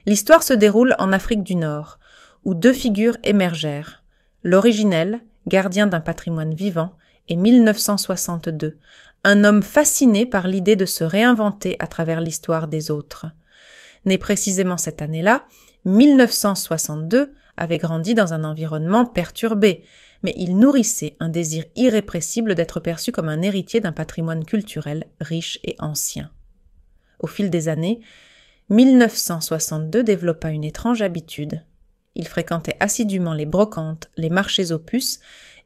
L'histoire se déroule en Afrique du Nord, où deux figures émergèrent. L'originel, gardien d'un patrimoine vivant, et 1962, un homme fasciné par l'idée de se réinventer à travers l'histoire des autres. Né précisément cette année-là, 1962 avait grandi dans un environnement perturbé, mais il nourrissait un désir irrépressible d'être perçu comme un héritier d'un patrimoine culturel riche et ancien. Au fil des années, 1962 développa une étrange habitude. Il fréquentait assidûment les brocantes, les marchés aux puces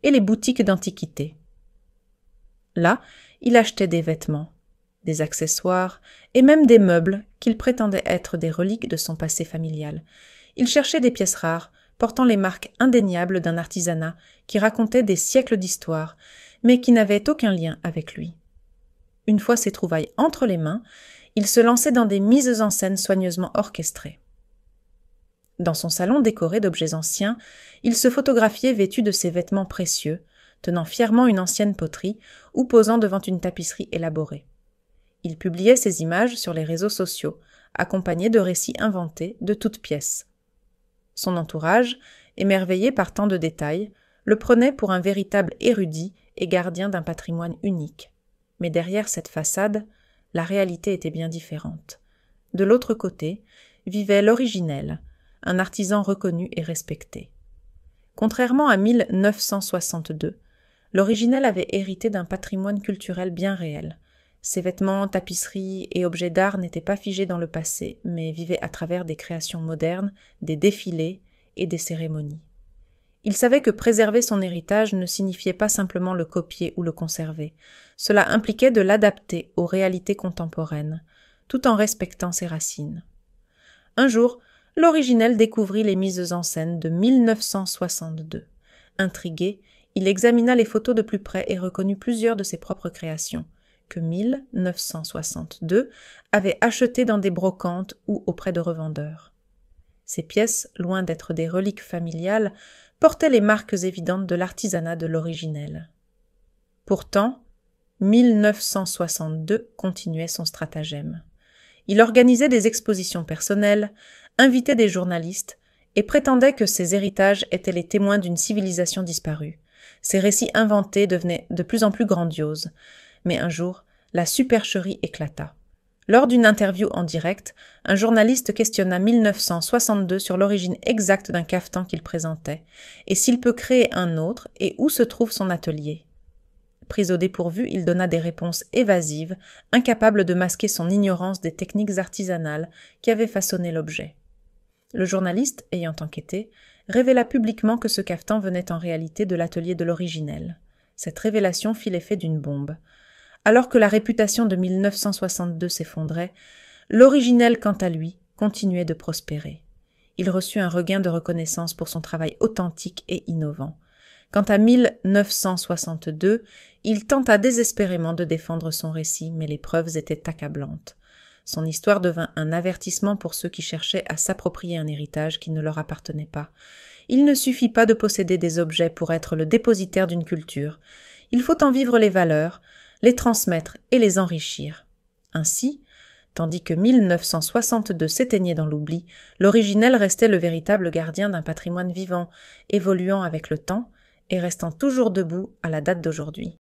et les boutiques d'antiquités. Là, il achetait des vêtements, des accessoires et même des meubles qu'il prétendait être des reliques de son passé familial. Il cherchait des pièces rares, portant les marques indéniables d'un artisanat qui racontait des siècles d'histoire, mais qui n'avait aucun lien avec lui. Une fois ses trouvailles entre les mains, il se lançait dans des mises en scène soigneusement orchestrées. Dans son salon décoré d'objets anciens, il se photographiait vêtu de ses vêtements précieux, tenant fièrement une ancienne poterie ou posant devant une tapisserie élaborée. Il publiait ces images sur les réseaux sociaux, accompagnés de récits inventés de toutes pièces. Son entourage, émerveillé par tant de détails, le prenait pour un véritable érudit et gardien d'un patrimoine unique. Mais derrière cette façade, la réalité était bien différente. De l'autre côté, vivait l'originel, un artisan reconnu et respecté. Contrairement à 1962, l'originel avait hérité d'un patrimoine culturel bien réel. Ses vêtements, tapisseries et objets d'art n'étaient pas figés dans le passé, mais vivaient à travers des créations modernes, des défilés et des cérémonies. Il savait que préserver son héritage ne signifiait pas simplement le copier ou le conserver. Cela impliquait de l'adapter aux réalités contemporaines, tout en respectant ses racines. Un jour, l'originel découvrit les mises en scène de 1962. Intrigué, il examina les photos de plus près et reconnut plusieurs de ses propres créations, que 1962 avait achetées dans des brocantes ou auprès de revendeurs. Ces pièces, loin d'être des reliques familiales, portaient les marques évidentes de l'artisanat de l'originel. Pourtant, 1962 continuait son stratagème. Il organisait des expositions personnelles, invitait des journalistes et prétendait que ses héritages étaient les témoins d'une civilisation disparue. Ses récits inventés devenaient de plus en plus grandioses. Mais un jour, la supercherie éclata. Lors d'une interview en direct, un journaliste questionna 1962 sur l'origine exacte d'un cafetan qu'il présentait, et s'il peut créer un autre, et où se trouve son atelier. Pris au dépourvu, il donna des réponses évasives, incapable de masquer son ignorance des techniques artisanales qui avaient façonné l'objet. Le journaliste, ayant enquêté, révéla publiquement que ce cafetan venait en réalité de l'atelier de l'originel. Cette révélation fit l'effet d'une bombe. Alors que la réputation de 1962 s'effondrait, l'originel, quant à lui, continuait de prospérer. Il reçut un regain de reconnaissance pour son travail authentique et innovant. Quant à 1962, il tenta désespérément de défendre son récit, mais les preuves étaient accablantes. Son histoire devint un avertissement pour ceux qui cherchaient à s'approprier un héritage qui ne leur appartenait pas. Il ne suffit pas de posséder des objets pour être le dépositaire d'une culture. Il faut en vivre les valeurs, les transmettre et les enrichir. Ainsi, tandis que 1962 s'éteignait dans l'oubli, l'originel restait le véritable gardien d'un patrimoine vivant, évoluant avec le temps et restant toujours debout à la date d'aujourd'hui.